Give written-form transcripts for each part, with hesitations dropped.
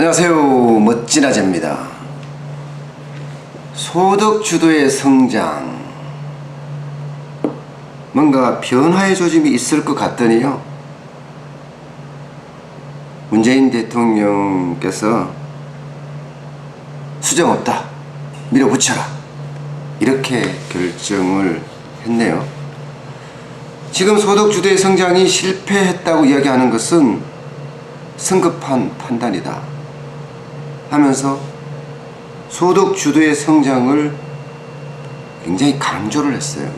안녕하세요. 멋진 아재입니다. 소득 주도의 성장, 뭔가 변화의 조짐이 있을 것 같더니요, 문재인 대통령께서 수정 없다, 밀어붙여라, 이렇게 결정을 했네요. 지금 소득 주도의 성장이 실패했다고 이야기하는 것은 성급한 판단이다 하면서 소득 주도의 성장을 굉장히 강조를 했어요.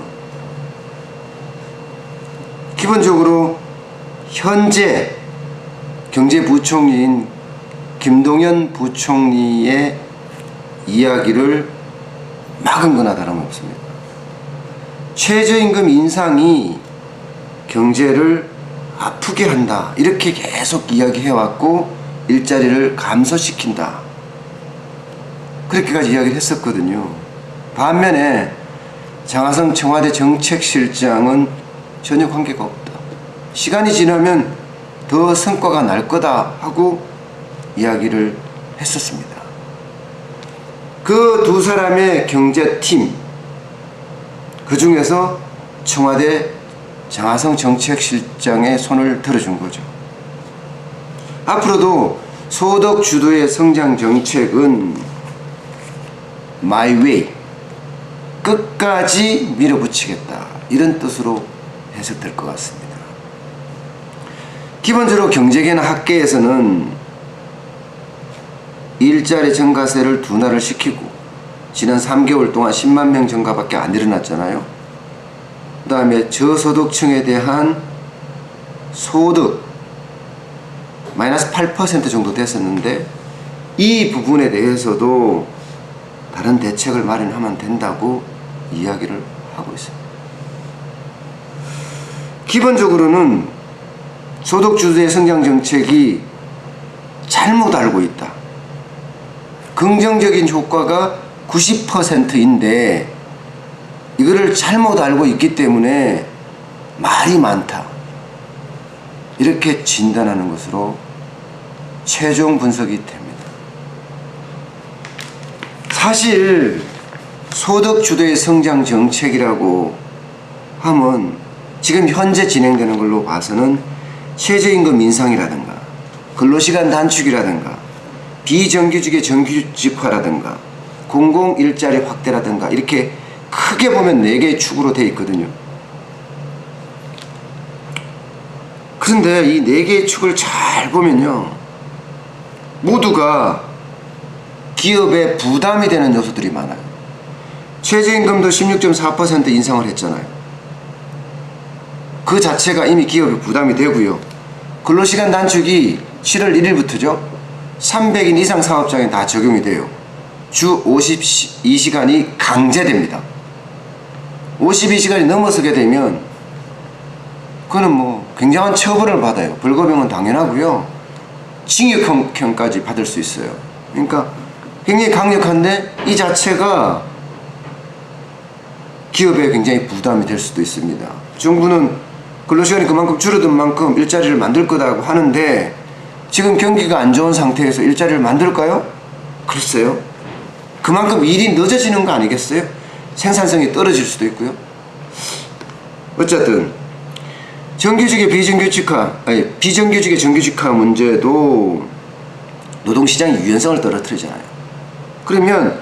기본적으로 현재 경제부총리인 김동연 부총리의 이야기를 막은 거나 다름없습니다. 최저임금 인상이 경제를 아프게 한다, 이렇게 계속 이야기해왔고 일자리를 감소시킨다, 그렇게까지 이야기를 했었거든요. 반면에 장하성 청와대 정책실장은 전혀 관계가 없다, 시간이 지나면 더 성과가 날 거다 하고 이야기를 했었습니다. 그 두 사람의 경제팀, 그 중에서 청와대 장하성 정책실장의 손을 들어준 거죠. 앞으로도 소득 주도의 성장 정책은 My way, 끝까지 밀어붙이겠다, 이런 뜻으로 해석될 것 같습니다. 기본적으로 경제계나 학계에서는 일자리 증가세를 둔화를 시키고 지난 3개월 동안 10만 명 증가밖에 안 일어났잖아요. 그 다음에 저소득층에 대한 소득 마이너스 8% 정도 됐었는데, 이 부분에 대해서도 다른 대책을 마련하면 된다고 이야기를 하고 있습니다. 기본적으로는 소득 주도의 성장 정책이 잘못 알고 있다, 긍정적인 효과가 90%인데 이거를 잘못 알고 있기 때문에 말이 많다, 이렇게 진단하는 것으로 최종 분석이 됩니다. 사실 소득 주도의 성장 정책이라고 하면 지금 현재 진행되는 걸로 봐서는 최저임금 인상이라든가 근로시간 단축이라든가 비정규직의 정규직화라든가 공공일자리 확대라든가, 이렇게 크게 보면 4개의 축으로 되어 있거든요. 그런데 이 4개의 축을 잘 보면요, 모두가 기업에 부담이 되는 요소들이 많아요. 최저임금도 16.4% 인상을 했잖아요. 그 자체가 이미 기업에 부담이 되고요. 근로시간 단축이 7월 1일부터죠. 300인 이상 사업장에 다 적용이 돼요. 주 52시간이 강제됩니다. 52시간이 넘어서게 되면 그거는 뭐 굉장한 처벌을 받아요. 벌금형은 당연하고요, 징역형까지 받을 수 있어요. 그러니까 굉장히 강력한데 이 자체가 기업에 굉장히 부담이 될 수도 있습니다. 정부는 근로시간이 그만큼 줄어든 만큼 일자리를 만들 거다고 하는데, 지금 경기가 안 좋은 상태에서 일자리를 만들까요? 글쎄요. 그만큼 일이 늦어지는 거 아니겠어요? 생산성이 떨어질 수도 있고요. 어쨌든 정규직의 비정규직의 정규직화 문제도 노동시장의 유연성을 떨어뜨리잖아요. 그러면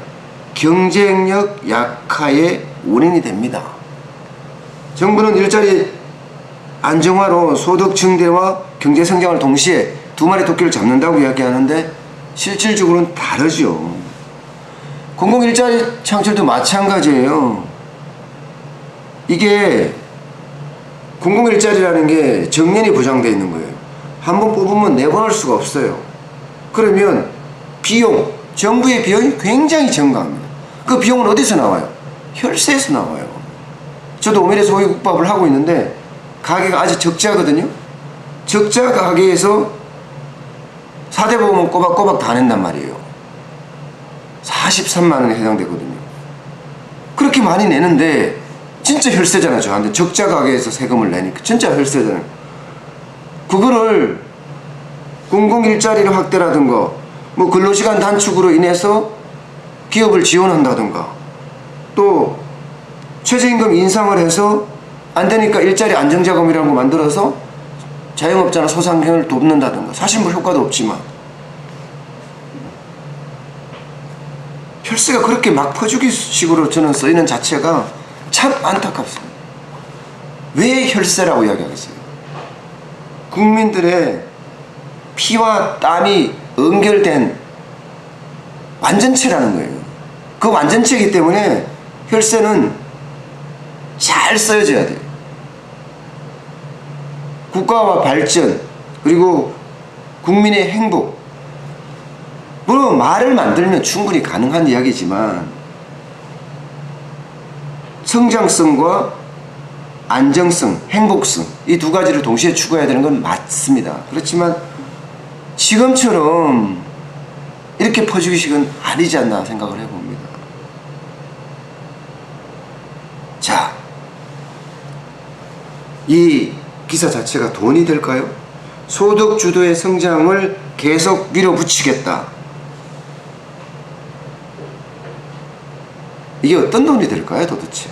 경쟁력 약화의 원인이 됩니다. 정부는 일자리 안정화로 소득 증대와 경제 성장을 동시에 두 마리 토끼를 잡는다고 이야기하는데 실질적으로는 다르죠. 공공일자리 창출도 마찬가지예요. 이게 공공일자리라는 게 정년이 보장되어 있는 거예요. 한 번 뽑으면 내보낼 수가 없어요. 그러면 비용, 정부의 비용이 굉장히 증가합니다. 그 비용은 어디서 나와요? 혈세에서 나와요. 저도 오밀의 소위국밥을 하고 있는데 가게가 아주 적자거든요. 적자 가게에서 4대 보험은 꼬박꼬박 다 낸단 말이에요. 43만 원에 해당되거든요. 그렇게 많이 내는데 진짜 혈세잖아. 저한테 적자 가게에서 세금을 내니까 진짜 혈세잖아요. 그거를 공공일자리를 확대라든가 뭐 근로시간 단축으로 인해서 기업을 지원한다든가, 또 최저임금 인상을 해서 안 되니까 일자리 안정자금이라는 거 만들어서 자영업자나 소상공인을 돕는다든가, 사실 뭐 효과도 없지만 혈세가 그렇게 막 퍼주기 식으로 저는 쓰이는 자체가 참 안타깝습니다. 왜 혈세라고 이야기하겠어요? 국민들의 피와 땀이 연결된 완전체라는 거예요. 그 완전체이기 때문에 혈세는 잘 써져야 돼요. 국가와 발전, 그리고 국민의 행복, 물론 말을 만들면 충분히 가능한 이야기지만 성장성과 안정성, 행복성, 이 두 가지를 동시에 추구해야 되는 건 맞습니다. 그렇지만 지금처럼 이렇게 퍼주기식은 아니지 않나 생각을 해봅니다. 자, 이 기사 자체가 돈이 될까요? 소득 주도의 성장을 계속 밀어붙이겠다. 이게 어떤 돈이 될까요, 도대체?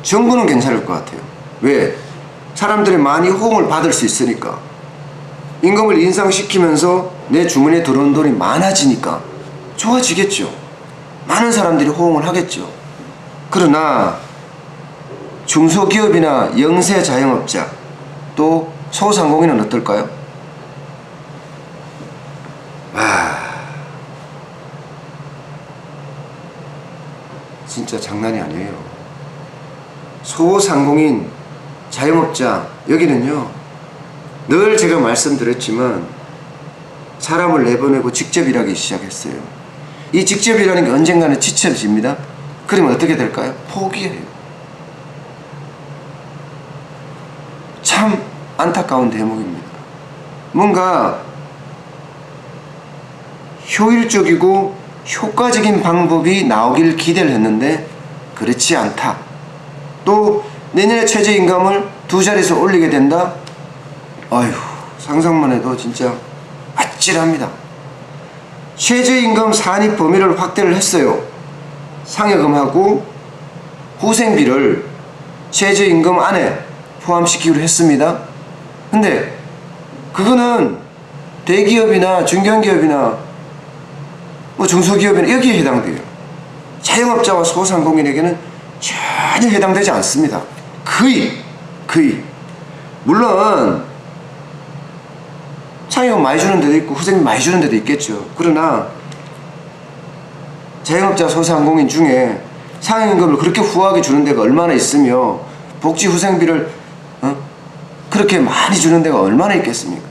정부는 괜찮을 것 같아요. 왜? 사람들이 많이 호응을 받을 수 있으니까. 임금을 인상시키면서 내 주머니에 들어오는 돈이 많아지니까 좋아지겠죠. 많은 사람들이 호응을 하겠죠. 그러나 중소기업이나 영세 자영업자, 또 소상공인은 어떨까요? 진짜 장난이 아니에요. 소상공인, 자영업자, 여기는요, 늘 제가 말씀드렸지만 사람을 내보내고 직접 일하기 시작했어요. 이 직접 일하는 게 언젠가는 지쳐집니다. 그러면 어떻게 될까요? 포기해요. 참 안타까운 대목입니다. 뭔가 효율적이고 효과적인 방법이 나오길 기대를 했는데 그렇지 않다. 또 내년에 최저임금을 2자릿수 올리게 된다? 아휴, 상상만 해도 진짜 아찔합니다. 최저임금 산입 범위를 확대를 했어요. 상여금하고 후생비를 최저임금 안에 포함시키기로 했습니다. 근데 그거는 대기업이나 중견기업이나 뭐 중소기업이나 여기에 해당돼요. 자영업자와 소상공인에게는 전혀 해당되지 않습니다. 거의. 물론 상여금 많이 주는 데도 있고 후생비 많이 주는 데도 있겠죠. 그러나 자영업자 소상공인 중에 상여임금을 그렇게 후하게 주는 데가 얼마나 있으며 복지 후생비를 그렇게 많이 주는 데가 얼마나 있겠습니까?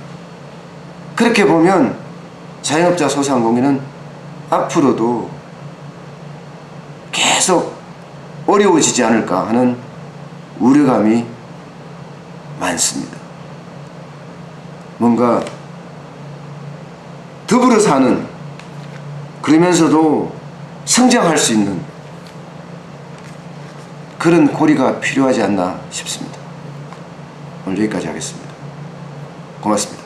그렇게 보면 자영업자 소상공인은 앞으로도 계속 어려워지지 않을까 하는 우려감이 많습니다. 뭔가 더불어 사는, 그러면서도 성장할 수 있는 그런 고리가 필요하지 않나 싶습니다. 오늘 여기까지 하겠습니다. 고맙습니다.